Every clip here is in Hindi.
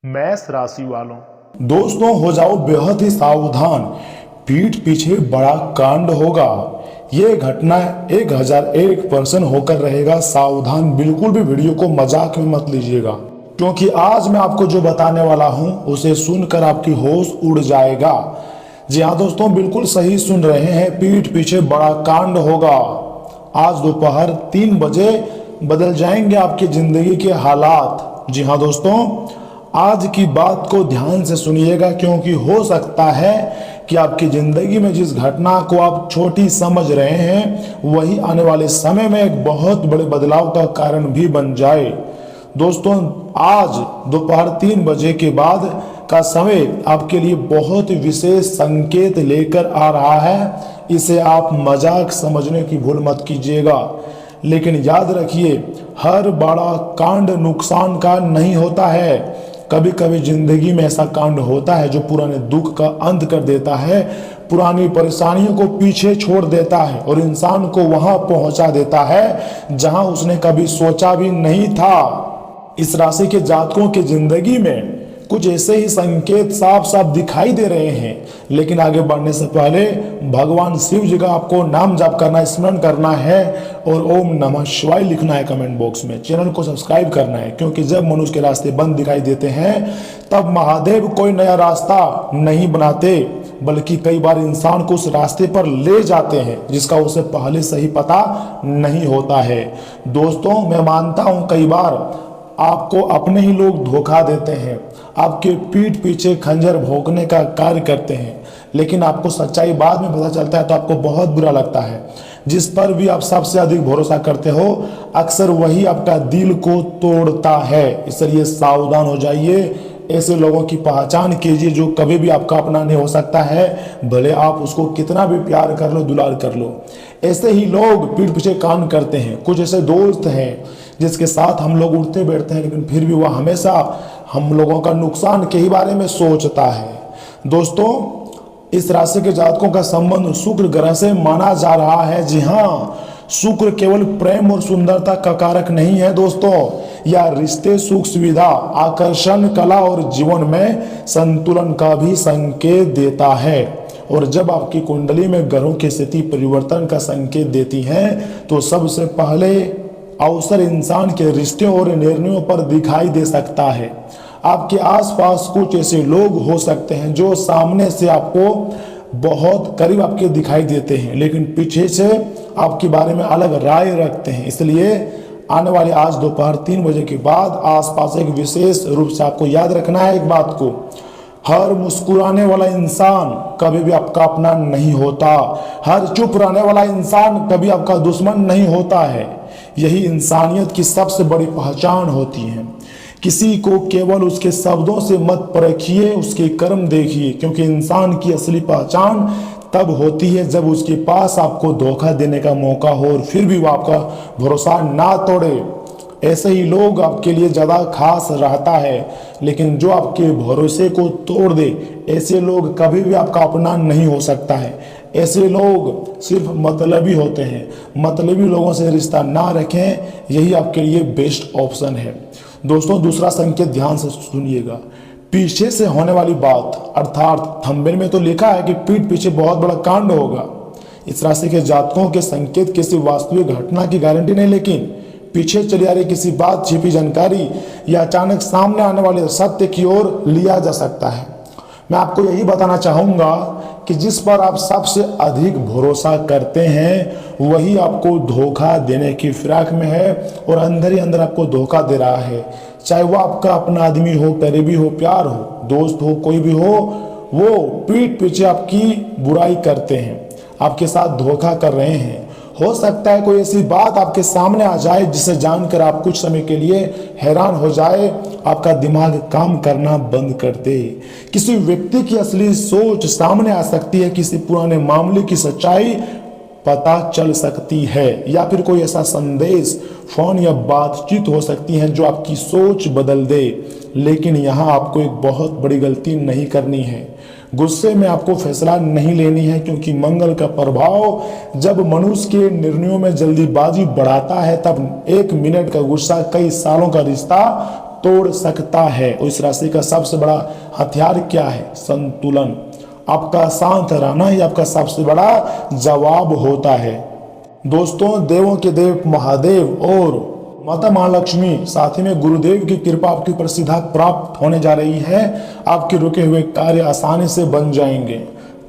मेष राशि वालों, दोस्तों हो जाओ बेहद ही सावधान। पीठ पीछे बड़ा कांड होगा। ये घटना 1001% होकर रहेगा। सावधान, बिल्कुल भी वीडियो को मजाक में मत लीजिएगा, क्योंकि आज मैं आपको जो बताने वाला हूं उसे सुनकर आपकी होश उड़ जाएगा। जी हाँ दोस्तों, बिल्कुल सही सुन रहे हैं, पीठ पीछे बड़ा कांड होगा। आज दोपहर 3 बजे बदल जाएंगे आपकी जिंदगी के हालात। जी हाँ दोस्तों, आज की बात को ध्यान से सुनिएगा, क्योंकि हो सकता है कि आपकी जिंदगी में जिस घटना को आप छोटी समझ रहे हैं वही आने वाले समय में एक बहुत बड़े बदलाव का कारण भी बन जाए। दोस्तों, आज दोपहर 3 बजे के बाद का समय आपके लिए बहुत विशेष संकेत लेकर आ रहा है। इसे आप मजाक समझने की भूल मत कीजिएगा, लेकिन याद रखिए, हर बड़ा कांड नुकसान का नहीं होता है। कभी कभी जिंदगी में ऐसा कांड होता है जो पुराने दुख का अंत कर देता है, पुरानी परेशानियों को पीछे छोड़ देता है और इंसान को वहां पहुंचा देता है जहां उसने कभी सोचा भी नहीं था। इस राशि के जातकों की जिंदगी में कुछ ऐसे ही संकेत साफ साफ दिखाई दे रहे हैं, लेकिन आगे बढ़ने से पहले भगवान शिव जी का आपको नाम जाप करना है, स्मरण करना है और ओम नमः शिवाय लिखना है कमेंट बॉक्स में। चैनल को सब्सक्राइब करना है, क्योंकि जब मनुष्य के रास्ते बंद दिखाई देते हैं तब महादेव कोई नया रास्ता नहीं बनाते, बल्कि कई बार इंसान को उस रास्ते पर ले जाते हैं जिसका उसे पहले से ही पता नहीं होता है। दोस्तों, मैं मानता हूं कई बार आपको अपने ही लोग धोखा देते हैं, आपके पीठ पीछे खंजर भोंकने का कार्य करते हैं, लेकिन आपको सच्चाई बाद में पता चलता है तो आपको बहुत बुरा लगता है। जिस पर भी आप सबसे अधिक भरोसा करते हो, अक्सर वही आपका दिल को तोड़ता है। इसलिए सावधान हो जाइए। ऐसे लोगों की पहचान कीजिए जो कभी भी आपका अपना नहीं हो सकता है, भले आप उसको कितना भी प्यार कर लो, दुलार कर लो। ऐसे ही लोग पीठ पीछे कान करते हैं। कुछ ऐसे दोस्त हैं जिसके साथ हम लोग उठते बैठते हैं, लेकिन फिर भी वह हमेशा हम लोगों का नुकसान के ही बारे में सोचता है। दोस्तों, इस राशि के जातकों का संबंध शुक्र ग्रह से माना जा रहा है। जी हाँ, शुक्र केवल प्रेम और सुंदरता का कारक नहीं है दोस्तों, यह रिश्ते, सुख सुविधा, आकर्षण, कला और जीवन में संतुलन का भी संकेत देता है। और जब आपकी कुंडली में ग्रहों की स्थिति परिवर्तन का संकेत देती है तो सबसे पहले अवसर इंसान के रिश्ते और निर्णयों पर दिखाई दे सकता है। आपके आसपास कुछ ऐसे लोग हो सकते हैं जो सामने से आपको बहुत करीब आपके दिखाई देते हैं, लेकिन पीछे से आपके बारे में अलग राय रखते हैं। इसलिए आने वाले आज दोपहर 3 बजे के बाद आसपास एक विशेष रूप से आपको याद रखना है एक बात को, हर मुस्कुराने वाला इंसान कभी भी आपका अपना नहीं होता, हर चुप रहने वाला इंसान कभी आपका दुश्मन नहीं होता है। यही इंसानियत की सबसे बड़ी पहचान होती है। किसी को केवल उसके शब्दों से मत परखिए, उसके कर्म देखिए, क्योंकि इंसान की असली पहचान तब होती है जब उसके पास आपको धोखा देने का मौका हो और फिर भी वो आपका भरोसा ना तोड़े। ऐसे ही लोग आपके लिए ज़्यादा खास रहता है, लेकिन जो आपके भरोसे को तोड़ दे, ऐसे लोग कभी भी आपका अपना नहीं हो सकता है। ऐसे लोग सिर्फ मतलबी होते हैं। मतलबी लोगों से रिश्ता ना रखें, यही आपके लिए बेस्ट ऑप्शन है। दोस्तों, दूसरा संकेत ध्यान से सुनिएगा। पीछे से होने वाली बात, अर्थात थंबनेल में तो लिखा है कि पीठ पीछे बहुत बड़ा कांड होगा। इस राशि के जातकों के संकेत किसी वास्तविक घटना की गारंटी नहीं, लेकिन पीछे चली आ रही किसी बात, छिपी जानकारी या अचानक सामने आने वाले सत्य की ओर लिया जा सकता है। मैं आपको यही बताना चाहूंगा कि जिस पर आप सबसे अधिक भरोसा करते हैं वही आपको धोखा देने की फिराक में है और अंदर ही अंदर आपको धोखा दे रहा है। चाहे वो आपका अपना आदमी हो, करीबी हो, प्यार हो, दोस्त हो, कोई भी हो, वो पीठ पीछे आपकी बुराई करते हैं, आपके साथ धोखा कर रहे हैं। हो सकता है कोई ऐसी बात आपके सामने आ जाए जिसे जानकर आप कुछ समय के लिए हैरान हो जाए, आपका दिमाग काम करना बंद कर दे। किसी व्यक्ति की असली सोच सामने आ सकती है, किसी पुराने मामले की सच्चाई पता चल सकती है, या फिर कोई ऐसा संदेश, फोन या बातचीत हो सकती है जो आपकी सोच बदल दे। लेकिन यहाँ आपको एक बहुत बड़ी गलती नहीं करनी है। गुस्से में आपको फैसला नहीं लेनी है, क्योंकि मंगल का प्रभाव जब मनुष्य के निर्णयों में जल्दीबाजी बढ़ाता है तब 1 मिनट का गुस्सा कई सालों का रिश्ता तोड़ सकता है। और इस राशि का सबसे बड़ा हथियार क्या है? संतुलन। आपका शांत रहना ही आपका सबसे बड़ा जवाब होता है। दोस्तों, देवों के देव महादेव और माता महालक्ष्मी साथ ही में गुरुदेव की कृपा आपके ऊपर सीधा प्राप्त होने जा रही है। आपके रुके हुए कार्य आसानी से बन जाएंगे।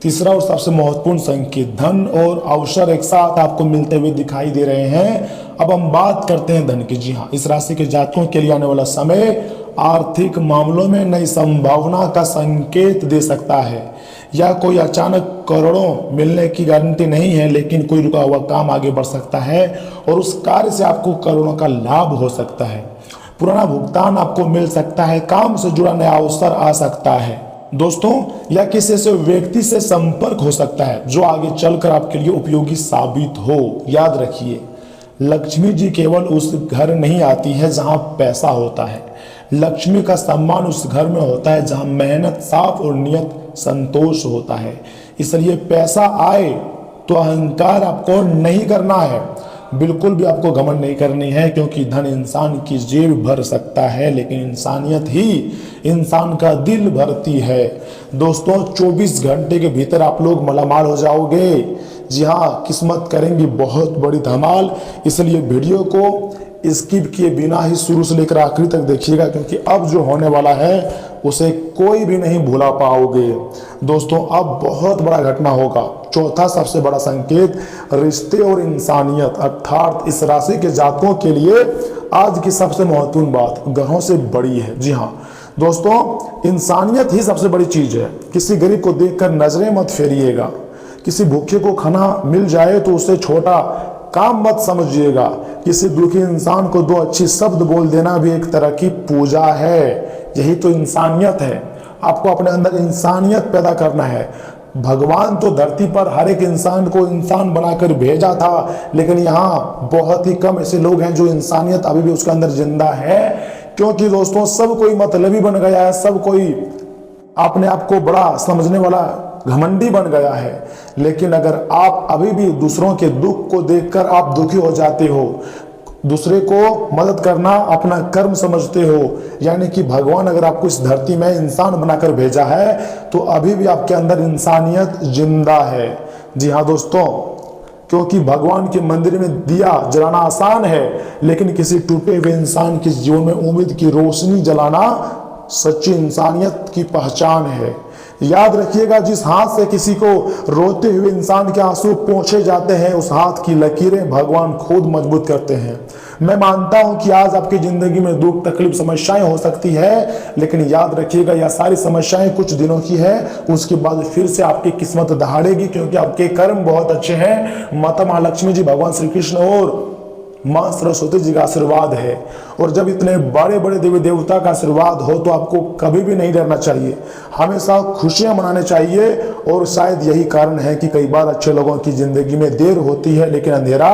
तीसरा और सबसे महत्वपूर्ण संकेत, धन और अवसर एक साथ आपको मिलते हुए दिखाई दे रहे हैं। अब हम बात करते हैं धन की। जी हाँ, इस राशि के जातकों के लिए आने वाला समय आर्थिक मामलों में नई संभावना का संकेत दे सकता है। या कोई अचानक करोड़ों मिलने की गारंटी नहीं है, लेकिन कोई रुका हुआ काम आगे बढ़ सकता है और उस कार्य से आपको करोड़ों का लाभ हो सकता है। पुराना भुगतान आपको मिल सकता है। काम से जुड़ा नया अवसर आ सकता है दोस्तों, या किसी ऐसे व्यक्ति से संपर्क हो सकता है जो आगे चलकर आपके लिए उपयोगी साबित हो। याद रखिए, लक्ष्मी जी केवल उस घर नहीं आती है जहां पैसा होता है। लक्ष्मी का सम्मान उस घर में होता है जहां मेहनत, साफ और नियत संतोष होता है। इसलिए पैसा आए तो अहंकार आपको नहीं करना है, बिल्कुल भी आपको घमंड नहीं करनी है, क्योंकि धन इंसान की जेब भर सकता है, लेकिन इंसानियत ही इंसान का दिल भरती है। दोस्तों, 24 घंटे के भीतर आप लोग मालामाल हो जाओगे। जी हाँ, किस्मत करेंगी बहुत बड़ी धमाल। इसलिए वीडियो को स्किप किए बिना ही शुरू से लेकर आखिरी तक देखिएगा, क्योंकि अब जो होने वाला है उसे कोई भी नहीं भूला पाओगे। दोस्तों, अब बहुत बड़ा घटना होगा। चौथा सबसे बड़ा संकेत, रिश्ते और इंसानियत, अर्थात इस राशि के जातकों के लिए आज की सबसे महत्वपूर्ण बात ग्रहों से बड़ी है। जी हाँ दोस्तों, इंसानियत ही सबसे बड़ी चीज है। किसी गरीब को देखकर नजरें मत फेरिएगा। किसी भूखे को खाना मिल जाए तो उसे छोटा काम मत समझिएगा। किसी दुखी इंसान को दो अच्छी शब्द बोल देना भी एक तरह की पूजा है। यही तो इंसानियत है। आपको अपने अंदर इंसानियत पैदा करना है। भगवान तो धरती पर हर एक इंसान को इंसान बनाकर भेजा था, लेकिन यहाँ बहुत ही कम ऐसे लोग हैं जो इंसानियत अभी भी उसके अंदर जिंदा है। क्योंकि दोस्तों, सब कोई मतलबी बन गया है, सब कोई अपने आप को बड़ा समझने वाला घमंडी बन गया है। लेकिन अगर आप अभी भी दूसरों के दुख को देखकर आप दुखी हो जाते हो, दूसरे को मदद करना अपना कर्म समझते हो, यानी कि भगवान अगर आपको इस धरती में इंसान बनाकर भेजा है तो अभी भी आपके अंदर इंसानियत जिंदा है। जी हाँ दोस्तों, क्योंकि भगवान के मंदिर में दिया जलाना आसान है, लेकिन किसी टूटे हुए इंसान के जीवन में उम्मीद की रोशनी जलाना सच्ची इंसानियत की पहचान है। याद रखिएगा, जिस हाथ से किसी को रोते हुए इंसान के आंसू पोंछे जाते हैं, उस हाथ की लकीरें भगवान खुद मजबूत करते हैं। मैं मानता हूं कि आज आपकी जिंदगी में दुख, तकलीफ, समस्याएं हो सकती है, लेकिन याद रखिएगा यह सारी समस्याएं कुछ दिनों की है। उसके बाद फिर से आपकी किस्मत दहाड़ेगी, क्योंकि आपके कर्म बहुत अच्छे हैं। माता महालक्ष्मी जी, भगवान श्री कृष्ण और मां सरस्वती जी का आशीर्वाद है। और जब इतने बड़े बड़े देवी देवता का आशीर्वाद हो तो आपको कभी भी नहीं डरना चाहिए, हमेशा खुशियां मनाने चाहिए। और शायद यही कारण है कि कई बार अच्छे लोगों की जिंदगी में देर होती है, लेकिन अंधेरा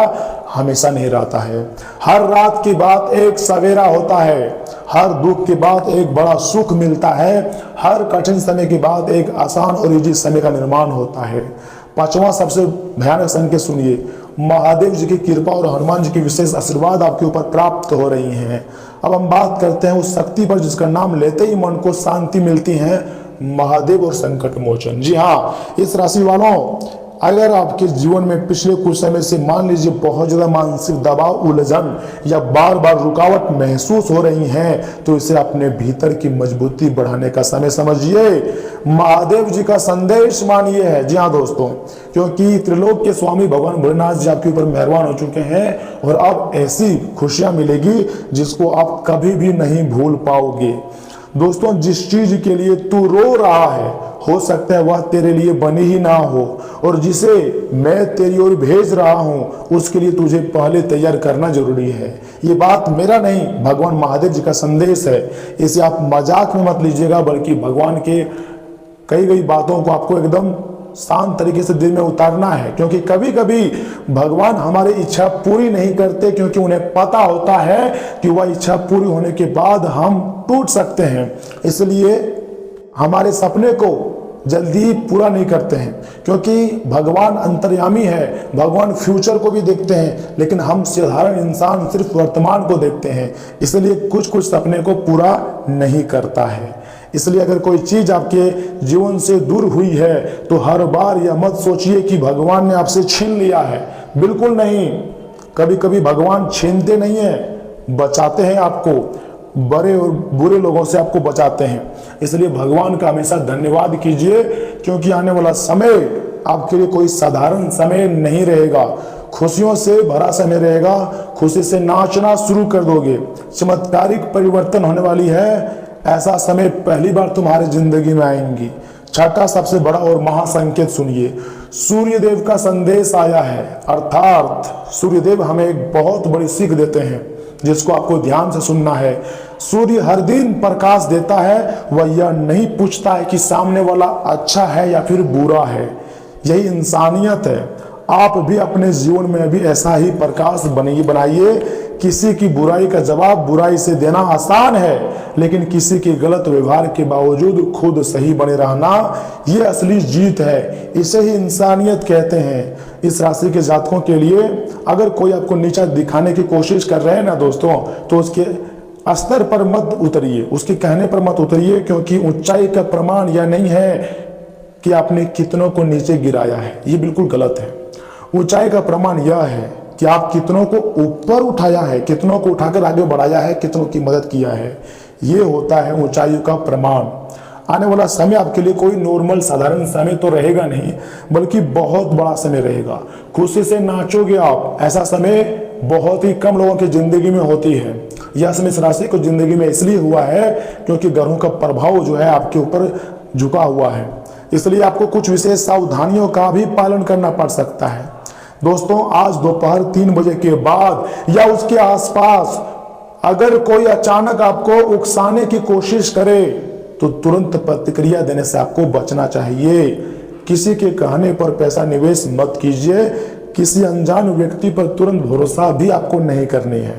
हमेशा नहीं रहता है। हर रात के बाद एक सवेरा होता है, हर दुख के बाद एक बड़ा सुख मिलता है, हर कठिन समय के बाद एक आसान और ईजी समय का निर्माण होता है। पांचवा सबसे भयानक संकेत सुनिए, महादेव जी की कृपा और हनुमान जी की विशेष आशीर्वाद आपके ऊपर प्राप्त हो रही हैं। अब हम बात करते हैं उस शक्ति पर जिसका नाम लेते ही मन को शांति मिलती है, महादेव और संकट मोचन। जी हाँ, इस राशि वालों, अगर आपके जीवन में पिछले कुछ समय से मान लीजिए बहुत ज्यादा मानसिक दबाव, उलझन या बार बार रुकावट महसूस हो रही है, तो इसे अपने भीतर की मजबूती बढ़ाने का समय समझिए। महादेव जी का संदेश मानिए है। जी हाँ दोस्तों, क्योंकि त्रिलोक के स्वामी भगवान भोलेनाथ जी आपके ऊपर मेहरबान हो चुके हैं और अब ऐसी खुशियां मिलेगी जिसको आप कभी भी नहीं भूल पाओगे। दोस्तों, जिस चीज के लिए तू रो रहा है, हो सकता है वह तेरे लिए बनी ही ना हो, और जिसे मैं तेरी ओर भेज रहा हूं उसके लिए तुझे पहले तैयार करना जरूरी है। ये बात मेरा नहीं, भगवान महादेव जी का संदेश है। इसे आप मजाक में मत लीजिएगा, बल्कि भगवान के कई गई बातों को आपको एकदम शांत तरीके से दिल में उतारना है। क्योंकि कभी कभी भगवान हमारी इच्छा पूरी नहीं करते, क्योंकि उन्हें पता होता है कि वह इच्छा पूरी होने के बाद हम टूट सकते हैं। इसलिए हमारे सपने को जल्दी पूरा नहीं करते हैं, क्योंकि भगवान अंतर्यामी है, भगवान फ्यूचर को भी देखते हैं, लेकिन हम साधारण इंसान सिर्फ वर्तमान को देखते हैं, इसलिए कुछ कुछ सपने को पूरा नहीं करता है। इसलिए अगर कोई चीज आपके जीवन से दूर हुई है तो हर बार यह मत सोचिए कि भगवान ने आपसे छीन लिया है, बिल्कुल नहीं। कभी कभी भगवान छीनते नहीं है, बचाते हैं आपको, बड़े और बुरे लोगों से आपको बचाते हैं। इसलिए भगवान का हमेशा धन्यवाद कीजिए, क्योंकि आने वाला समय आपके लिए कोई साधारण समय नहीं रहेगा, खुशियों से भरा समय रहेगा। खुशी से नाचना शुरू कर दोगे, चमत्कारिक परिवर्तन होने वाली है। ऐसा समय पहली बार तुम्हारी जिंदगी में आएंगी। छठा सबसे बड़ा और महासंकेत सुनिए, सूर्यदेव का संदेश आया है। अर्थात सूर्यदेव हमें एक बहुत बड़ी सीख देते हैं, जिसको आपको ध्यान से सुनना है। सूर्य हर दिन प्रकाश देता है, वह यह नहीं पूछता है कि सामने वाला अच्छा है या फिर बुरा है। यही इंसानियत है। आप भी अपने जीवन में भी ऐसा ही प्रकाश बनाइए। किसी की बुराई का जवाब बुराई से देना आसान है, लेकिन किसी के गलत व्यवहार के बावजूद खुद सही बने रहना, ये असली जीत है। इसे ही इंसानियत कहते हैं। इस राशि के जातकों के लिए अगर कोई आपको नीचा दिखाने की कोशिश कर रहे हैं ना दोस्तों, तो उसके स्तर पर मत उतरिए, उसके कहने पर मत उतरिए, क्योंकि ऊंचाई का प्रमाण यह नहीं है कि आपने कितनों को नीचे गिराया है, ये बिल्कुल गलत है। ऊंचाई का प्रमाण यह है कि आप कितनों को ऊपर उठाया है, कितनों को उठाकर आगे बढ़ाया है, कितनों की मदद किया है, ये होता है ऊंचाई का प्रमाण। आने वाला समय आपके लिए कोई नॉर्मल साधारण समय तो रहेगा नहीं, बल्कि बहुत बड़ा समय रहेगा। खुशी से नाचोगे आप, ऐसा समय बहुत ही कम लोगों की जिंदगी में होती है। यह समय इस राशि को जिंदगी में इसलिए हुआ है क्योंकि ग्रहों का प्रभाव जो है आपके ऊपर झुका हुआ है, इसलिए आपको कुछ विशेष सावधानियों का भी पालन करना पड़ सकता है। दोस्तों, आज दोपहर 3 बजे के बाद या उसके आसपास अगर कोई अचानक आपको उकसाने की कोशिश करे तो तुरंत प्रतिक्रिया देने से आपको बचना चाहिए। किसी के कहने पर पैसा निवेश मत कीजिए। किसी अनजान व्यक्ति पर तुरंत भरोसा भी आपको नहीं करनी है।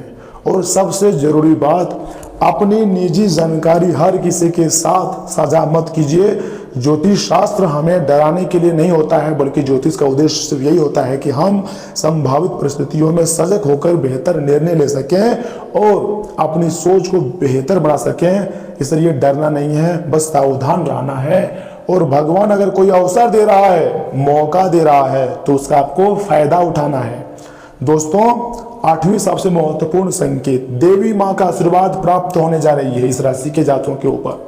और सबसे जरूरी बात, अपनी निजी जानकारी हर किसी के साथ साझा मत कीजिए। ज्योतिष शास्त्र हमें डराने के लिए नहीं होता है, बल्कि ज्योतिष का उद्देश्य सिर्फ यही होता है कि हम संभावित परिस्थितियों में सजग होकर बेहतर निर्णय ले सकें और अपनी सोच को बेहतर बना सकें। इसलिए डरना नहीं है, बस सावधान रहना है। और भगवान अगर कोई अवसर दे रहा है, मौका दे रहा है, तो उसका आपको फायदा उठाना है। दोस्तों, 8वीं सबसे महत्वपूर्ण संकेत, देवी माँ का आशीर्वाद प्राप्त होने जा रही है इस राशि के जातकों के ऊपर।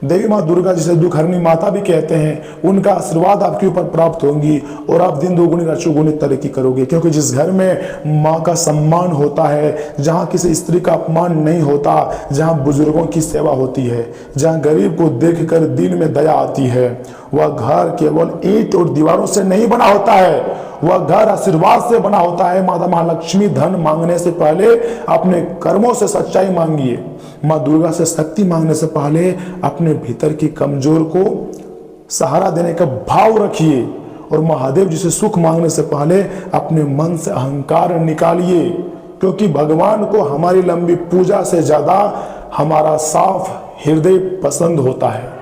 देवी माँ दुर्गा, जिसे दुखहरणी माता भी कहते हैं, उनका आशीर्वाद आपके ऊपर प्राप्त होंगी और आप दिन दोगुनी रात चौगुनी तरक्की करोगे। क्योंकि जिस घर में माँ का सम्मान होता है, जहाँ किसी स्त्री का अपमान नहीं होता, जहाँ बुजुर्गों की सेवा होती है, जहाँ गरीब को देखकर दिल में दया आती है, वह घर केवल ईंट और दीवारों से नहीं बना होता है, वह घर आशीर्वाद से बना होता है। माता महालक्ष्मी धन मांगने से पहले अपने कर्मों से सच्चाई मांगिए। माँ दुर्गा से शक्ति मांगने से पहले अपने भीतर की कमजोर को सहारा देने का भाव रखिए। और महादेव जी से सुख मांगने से पहले अपने मन से अहंकार निकालिए, क्योंकि भगवान को हमारी लंबी पूजा से ज्यादा हमारा साफ हृदय पसंद होता है।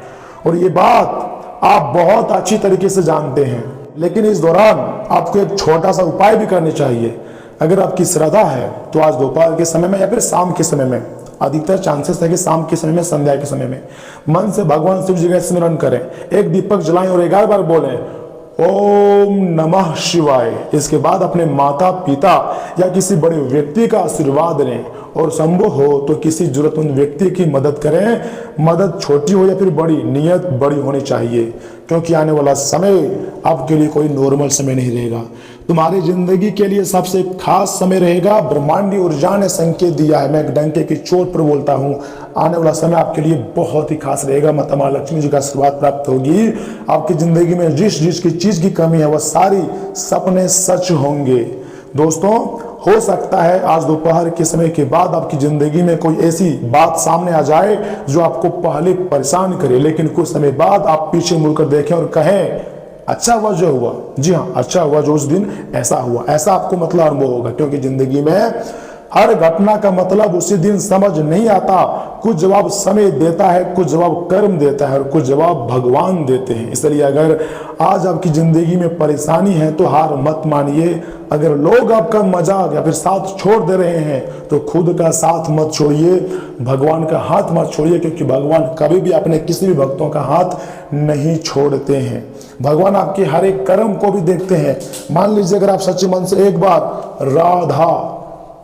और ये बात आप बहुत अच्छी तरीके से जानते हैं। लेकिन इस दौरान आपको एक छोटा सा उपाय भी करनी चाहिए। अगर आपकी श्रद्धा है तो आज दोपहर के समय में या फिर शाम के समय में, अधिकतर चांसेस है कि शाम के समय में, संध्या के समय में, मन से भगवान शिव जी का स्मरण करें, एक दीपक जलाएं और 11 बार बोलें ओम नमः शिवाय। इसके बाद अपने माता पिता या किसी बड़े व्यक्ति का आशीर्वाद लें और संभव हो तो किसी जरूरतमंद व्यक्ति की मदद करें। मदद छोटी हो या फिर बड़ी, नियत बड़ी होनी चाहिए, क्योंकि आने वाला समय आपके लिए कोई नॉर्मल समय नहीं रहेगा। तुम्हारी जिंदगी के लिए सबसे खास समय रहेगा। ब्रह्मांडी ऊर्जा ने संकेत दिया है, मैं एक डंके की चोट पर बोलता हूं, आने वाला समय आपके लिए बहुत ही खास रहेगा। माता महालक्ष्मी जी का आशीर्वाद प्राप्त होगी। आपकी जिंदगी में जिस जिस की चीज की कमी है वह सारी सपने सच होंगे। दोस्तों, हो सकता है आज दोपहर के समय के बाद आपकी जिंदगी में कोई ऐसी बात सामने आ जाए जो आपको पहले परेशान करे, लेकिन कुछ समय बाद आप पीछे मुड़कर देखें और कहें अच्छा हुआ जो हुआ। जी हाँ, अच्छा हुआ जो उस दिन ऐसा हुआ, ऐसा आपको मतलब अनुभव होगा। क्योंकि जिंदगी में हर घटना का मतलब उसी दिन समझ नहीं आता। कुछ जवाब समय देता है, कुछ जवाब कर्म देता है और कुछ जवाब भगवान देते हैं। इसलिए अगर आज आपकी जिंदगी में परेशानी है तो हार मत मानिए। अगर लोग आपका मजाक या फिर साथ छोड़ दे रहे हैं तो खुद का साथ मत छोड़िए, भगवान का हाथ मत छोड़िए, क्योंकि भगवान कभी भी अपने किसी भी भक्तों का हाथ नहीं छोड़ते हैं। भगवान आपके हर एक कर्म को भी देखते हैं। मान लीजिए अगर आप सच्चे मन से एक बार राधा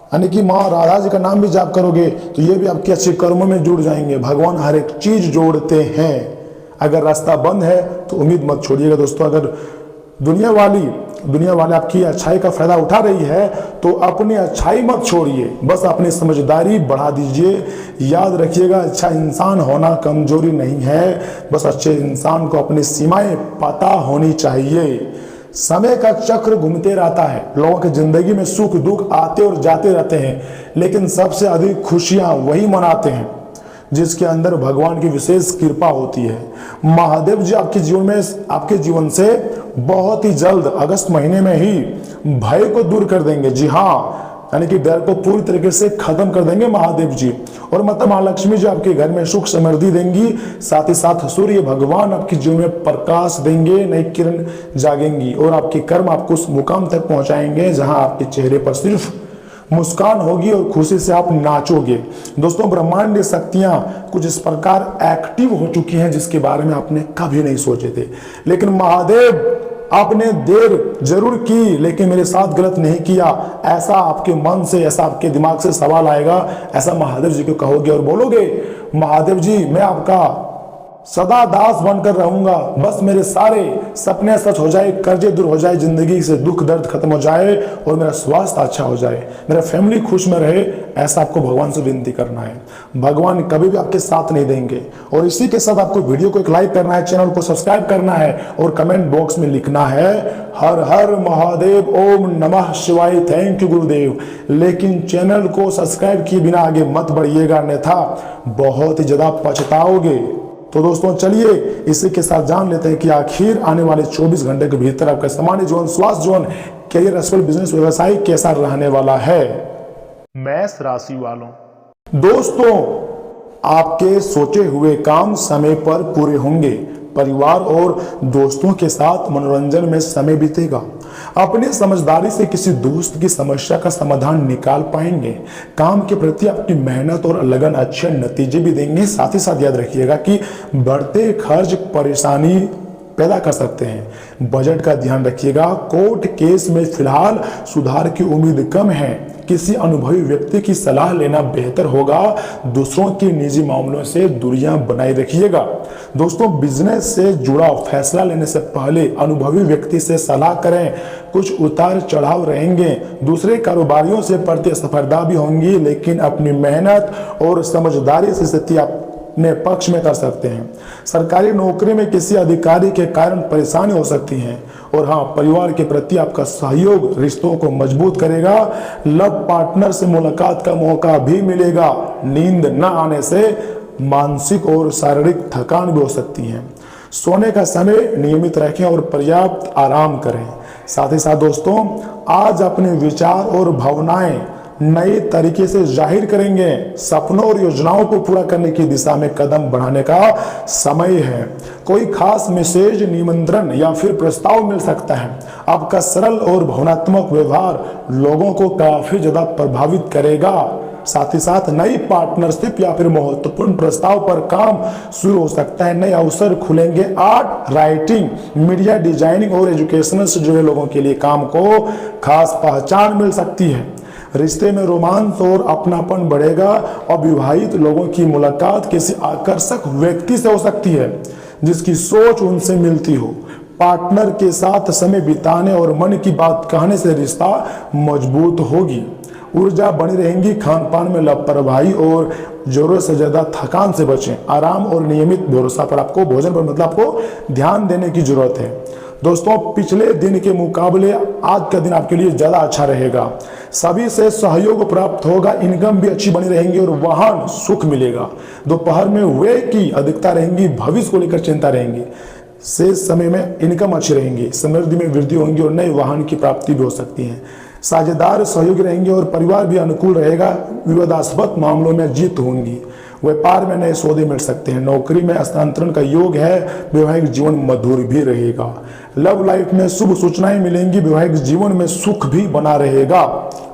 यानी कि माँ राधा जी का नाम भी जाप करोगे तो ये भी आपके अच्छे कर्मों में जुड़ जाएंगे। भगवान हर एक चीज जोड़ते हैं। अगर रास्ता बंद है तो उम्मीद मत छोड़िएगा दोस्तों। अगर दुनिया वाले आपकी अच्छाई का फायदा उठा रही है तो अपनी अच्छाई मत छोड़िए, बस अपनी समझदारी बढ़ा दीजिए। याद रखिएगा, अच्छा इंसान होना कमजोरी नहीं है, बस अच्छे इंसान को अपनी सीमाएं पता होनी चाहिए। समय का चक्र घूमते रहता है, लोगों की जिंदगी में सुख दुख आते और जाते रहते हैं, लेकिन सबसे अधिक खुशियां वही मनाते हैं जिसके अंदर भगवान की विशेष कृपा होती है। महादेव जी आपके जीवन से बहुत ही जल्द अगस्त महीने में ही भय को दूर कर देंगे। जी हाँ, यानी कि डर को पूरी तरीके से खत्म कर देंगे महादेव जी। और माता महालक्ष्मी जी आपके घर में सुख समृद्धि देंगी। साथ ही साथ सूर्य भगवान आपके जीवन में प्रकाश देंगे, नई किरण जागेंगी और आपके कर्म आपको उस मुकाम तक पहुंचाएंगे जहां आपके चेहरे पर सिर्फ मुस्कान होगी और खुशी से आप नाचोगे। दोस्तों, ब्रह्मांडीय शक्तियां कुछ इस प्रकार एक्टिव हो चुकी हैं जिसके बारे में आपने कभी नहीं सोचे थे। लेकिन महादेव, आपने देर जरूर की लेकिन मेरे साथ गलत नहीं किया, ऐसा आपके मन से, ऐसा आपके दिमाग से सवाल आएगा। ऐसा महादेव जी को कहोगे और बोलोगे, महादेव जी मैं आपका सदा दास बनकर रहूंगा, बस मेरे सारे सपने सच हो जाए, कर्जे दूर हो जाए, जिंदगी से दुख दर्द खत्म हो जाए और मेरा स्वास्थ्य अच्छा हो जाए, मेरा फैमिली खुश में रहे। ऐसा आपको भगवान से विनती करना है। भगवान कभी भी आपके साथ नहीं देंगे। और इसी के साथ आपको वीडियो को एक लाइक करना है, चैनल को सब्सक्राइब करना है और कमेंट बॉक्स में लिखना है हर हर महादेव, ओम नमः शिवाय, थैंक यू गुरुदेव। लेकिन चैनल को सब्सक्राइब किए बिना आगे मत बढ़िएगा, अन्यथा बहुत ही ज्यादा पछताओगे। तो दोस्तों चलिए इसी के साथ जान लेते हैं कि आखिर आने वाले 24 घंटे के भीतर आपका सामान्य जीवन, स्वास्थ्य जीवन, करियर, अस्पताल, बिजनेस, व्यवसाय कैसा रहने वाला है। मेष राशि वालों, दोस्तों आपके सोचे हुए काम समय पर पूरे होंगे। परिवार और दोस्तों के साथ मनोरंजन में समय बीतेगा। अपनी समझदारी से किसी दोस्त की समस्या का समाधान निकाल पाएंगे। काम के प्रति आपकी मेहनत और लगन अच्छे नतीजे भी देंगे। साथ ही साथ याद रखिएगा कि बढ़ते खर्च परेशानी पैदा कर सकते हैं। बजट का ध्यान रखिएगा। कोर्ट केस में फिलहाल सुधार की उम्मीद कम है। किसी अनुभवी व्यक्ति की सलाह लेना बेहतर होगा। दूसरों के निजी मामलों से दूरियां बनाए रखिएगा। दोस्तों, बिजनेस से जुड़ा फैसला लेने से पहले अनुभवी व्यक्ति से सलाह करें। कुछ उतार चढ़ाव रहेंगे। दूसरे कारोबारियों से प्रतिस्पर्धा भी होंगी, लेकिन अपनी मेहनत और समझदारी से स्थिति अपने पक्ष में कर सकते हैं। सरकारी नौकरी में किसी अधिकारी के कारण परेशानी हो सकती है। और हाँ, परिवार के प्रति आपका सहयोग रिश्तों को मजबूत करेगा। लव पार्टनर से मुलाकात का मौका भी मिलेगा। नींद न आने से मानसिक और शारीरिक थकान भी हो सकती है। सोने का समय नियमित रखें और पर्याप्त आराम करें। साथ ही साथ दोस्तों, आज अपने विचार और भावनाएं नए तरीके से जाहिर करेंगे। सपनों और योजनाओं को पूरा करने की दिशा में कदम बढ़ाने का समय है। कोई खास मैसेज, निमंत्रण या फिर प्रस्ताव मिल सकता है। आपका सरल और भावनात्मक व्यवहार लोगों को काफी ज्यादा प्रभावित करेगा। साथ ही साथ नई पार्टनरशिप या फिर महत्वपूर्ण प्रस्ताव पर काम शुरू हो सकता है। नए अवसर खुलेंगे। आर्ट, राइटिंग, मीडिया, डिजाइनिंग और एजुकेशनल से जुड़े लोगों के लिए काम को खास पहचान मिल सकती है। रिश्ते में रोमांस और अपनापन बढ़ेगा। अविवाहित लोगों की मुलाकात किसी आकर्षक व्यक्ति से हो सकती है जिसकी सोच उनसे मिलती हो। पार्टनर के साथ समय बिताने और मन की बात कहने से रिश्ता मजबूत होगी। ऊर्जा बनी रहेंगी। खान पान में लापरवाही और जरूरत से ज्यादा थकान से बचें। आराम और नियमित भरोसा पर आपको, भोजन पर मतलब आपको ध्यान देने की जरूरत है। दोस्तों, पिछले दिन के मुकाबले आज का दिन आपके लिए ज्यादा अच्छा रहेगा। सभी से सहयोग प्राप्त होगा। इनकम भी अच्छी बनी रहेंगी और वाहन सुख मिलेगा। दोपहर में व्यय की अधिकता रहेंगी। भविष्य को लेकर चिंता रहेंगी। शेष समय में इनकम अच्छी रहेंगी। समृद्धि में वृद्धि होंगी और नए वाहन की प्राप्ति भी हो सकती है। साझेदार सहयोगी रहेंगे और परिवार भी अनुकूल रहेगा। विवादास्पद मामलों में जीत होंगी। व्यापार में नए सौदे मिल सकते हैं। नौकरी में स्थानांतरण का योग है। वैवाहिक जीवन मधुर भी रहेगा। लव लाइफ में शुभ सूचनाएं मिलेंगी। वैवाहिक जीवन में सुख भी बना रहेगा।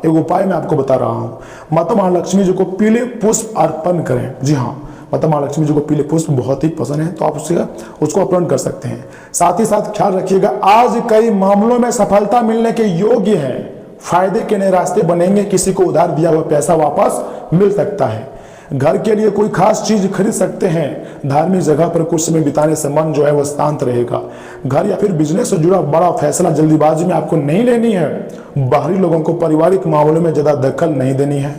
एक उपाय मैं आपको बता रहा हूँ, माता महालक्ष्मी जी को पीले पुष्प अर्पण करें। जी हाँ, माता महालक्ष्मी जी को पीले पुष्प बहुत ही पसंद है, तो आप उसको अर्पण कर सकते हैं। साथ ही साथ ख्याल रखिएगा, आज कई मामलों में सफलता मिलने के योग्य है। फायदे के नए रास्ते बनेंगे। किसी को उधार दिया हुआ पैसा वापस मिल सकता है। घर के लिए कोई खास चीज खरीद सकते हैं। धार्मिक जगह पर कुछ समय बिताने से मन जो है वह शांत रहेगा। घर या फिर बिजनेस से जुड़ा बड़ा फैसला जल्दीबाजी में आपको नहीं लेनी है। बाहरी लोगों को पारिवारिक मामलों में ज्यादा दखल नहीं देनी है।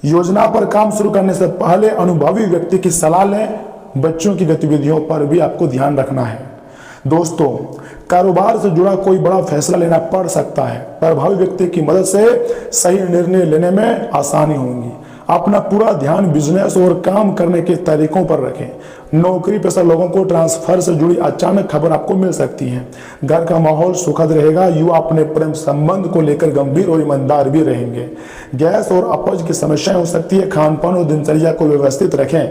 योजना पर काम शुरू करने से पहले अनुभवी व्यक्ति की सलाह लें। बच्चों की गतिविधियों पर भी आपको ध्यान रखना है। दोस्तों, कारोबार से जुड़ा कोई बड़ा फैसला लेना पड़ सकता है। प्रभावी व्यक्ति की मदद से सही निर्णय लेने में आसानी होगी। अपना पूरा ध्यान बिजनेस और काम करने के तरीकों पर रखें। नौकरी पेशा लोगों को ट्रांसफर से जुड़ी अचानक खबर आपको मिल सकती है। घर का माहौल सुखद रहेगा। युवा अपने प्रेम संबंध को लेकर गंभीर और ईमानदार भी रहेंगे। गैस और अपच की समस्याएं हो सकती है। खान पान और दिनचर्या को व्यवस्थित रखें।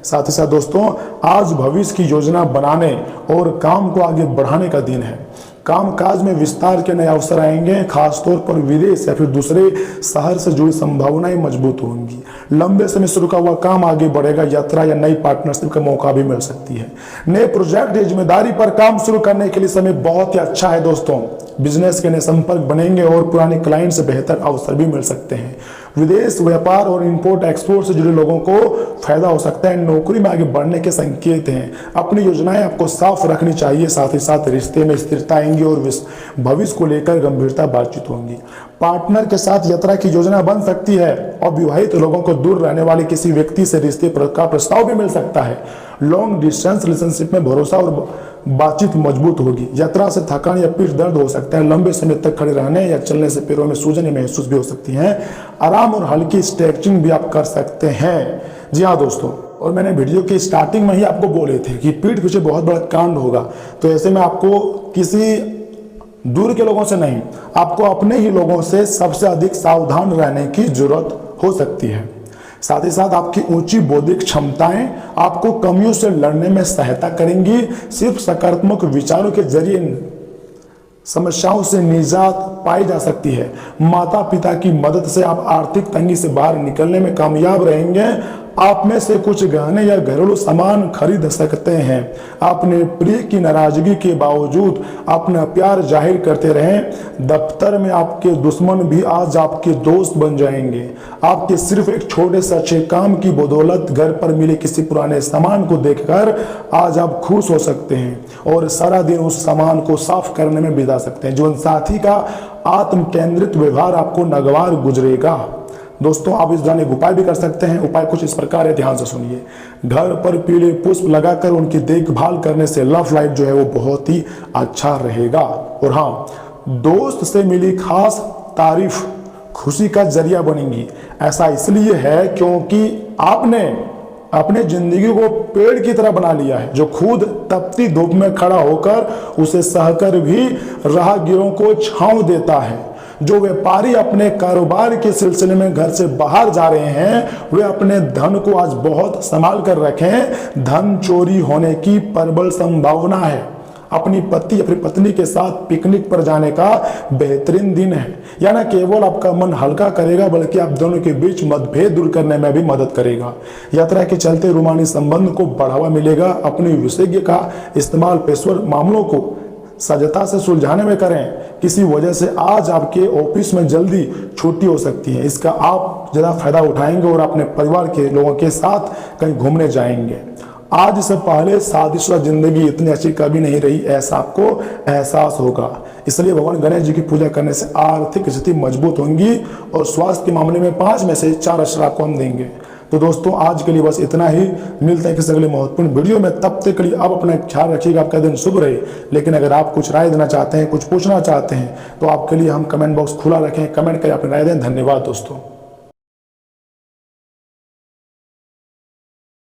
साथ ही साथ दोस्तों, आज भविष्य की योजना बनाने और काम को आगे बढ़ाने का दिन है। कामकाज में विस्तार के नए अवसर आएंगे। खासतौर पर विदेश या फिर दूसरे शहर से जुड़ी संभावनाएं मजबूत होंगी। लंबे समय से रुका हुआ काम आगे बढ़ेगा। यात्रा या नई पार्टनरशिप का मौका भी मिल सकती है। नए प्रोजेक्ट या जिम्मेदारी पर काम शुरू करने के लिए समय बहुत ही अच्छा है। दोस्तों, बिजनेस के नए संपर्क बनेंगे और पुराने क्लाइंट से बेहतर अवसर भी मिल सकते हैं। विदेश व्यापार और इंपोर्ट एक्सपोर्ट से जुड़े लोगों को फायदा हो सकता है। नौकरी में आगे बढ़ने के संकेत हैं। अपनी योजनाएं आपको साफ रखनी चाहिए। साथ ही साथ रिश्ते में स्थिरता आएंगी और भविष्य को लेकर गंभीरता बातचीत होंगी। पार्टनर के साथ यात्रा की योजना बन सकती है। और विवाहित लोगों को दूर रहने वाले किसी व्यक्ति से रिश्ते का प्रस्ताव भी मिल सकता है। लॉन्ग डिस्टेंस रिलेशनशिप में भरोसा और बातचीत मजबूत होगी। यात्रा से थकान या पीठ दर्द हो सकता है। लंबे समय तक खड़े रहने या चलने से पैरों में सूजन महसूस भी हो सकती है। आराम और हल्की स्ट्रेचिंग भी आप कर सकते हैं। जी हाँ दोस्तों, और मैंने वीडियो की स्टार्टिंग में ही आपको बोले थे कि पीठ पीछे बहुत बड़ा कांड होगा, तो ऐसे में आपको किसी दूर के लोगों से नहीं, आपको अपने ही लोगों से सबसे अधिक सावधान रहने की जरूरत हो सकती है। साथ ही साथ आपकी ऊंची बौद्धिक क्षमताएं आपको कमियों से लड़ने में सहायता करेंगी। सिर्फ सकारात्मक विचारों के जरिए समस्याओं से निजात पाई जा सकती है। माता पिता की मदद से आप आर्थिक तंगी से बाहर निकलने में कामयाब रहेंगे। आप में से कुछ गहने या घरेलू सामान खरीद सकते हैं। अपने प्रिय की नाराजगी के बावजूद अपना प्यार जाहिर करते रहें। दफ्तर में आपके दुश्मन भी आज आपके दोस्त बन जाएंगे। आपके सिर्फ एक छोटे से अच्छे काम की बदौलत घर पर मिले किसी पुराने सामान को देखकर आज आप खुश हो सकते हैं और सारा दिन उस सामान को साफ करने में बिता सकते हैं। जीवन साथी का आत्म केंद्रित व्यवहार आपको नागवार गुजरेगा। दोस्तों, आप इस दौरान एक उपाय भी कर सकते हैं। उपाय कुछ इस प्रकार है, ध्यान से सुनिए। घर पर पीले पुष्प लगाकर उनकी देखभाल करने से लव लाइफ जो है वो बहुत ही अच्छा रहेगा। और हाँ, दोस्त से मिली खास तारीफ खुशी का जरिया बनेंगी। ऐसा इसलिए है क्योंकि आपने अपने जिंदगी को पेड़ की तरह बना लिया है, जो खुद तपती धूप में खड़ा होकर उसे सहकर भी राहगीरों को छांव देता है। जो व्यापारी अपने कारोबार के सिलसिले में घर से बाहर जा रहे हैं, वे अपने धन को आज बहुत संभाल कर रखें। धन चोरी होने की प्रबल संभावना है। अपनी पति अपनी पत्नी के साथ पिकनिक पर जाने का बेहतरीन दिन है। यह न केवल आपका मन हल्का करेगा बल्कि आप दोनों के बीच मतभेद दूर करने में भी मदद करेगा। यात्रा के चलते रोमांटिक संबंध को बढ़ावा मिलेगा। अपनी विशेषज्ञ का इस्तेमाल पेशेवर मामलों को सजगता से सुलझाने में करें। किसी वजह से आज आपके ऑफिस में जल्दी छुट्टी हो सकती है। इसका आप ज़्यादा फायदा उठाएंगे और अपने परिवार के लोगों के साथ कहीं घूमने जाएंगे। आज से पहले शादीशुदा जिंदगी इतनी अच्छी कभी नहीं रही, ऐसा आपको एहसास होगा। इसलिए भगवान गणेश जी की पूजा करने से आर्थिक स्थिति मजबूत होंगी और स्वास्थ्य के मामले में 5 में से 4 अक्षर आपको हम देंगे। तो दोस्तों, आज के लिए बस इतना ही। मिलते हैं किसी अगले महत्वपूर्ण वीडियो में। तब तक के लिए आप अपना ख्याल रखिएगा। आपका दिन शुभ रहे। लेकिन अगर आप कुछ राय देना चाहते हैं, कुछ पूछना चाहते हैं, तो आपके लिए हम कमेंट बॉक्स खुला रखें। कमेंट करें, अपनी राय दें। धन्यवाद दोस्तों।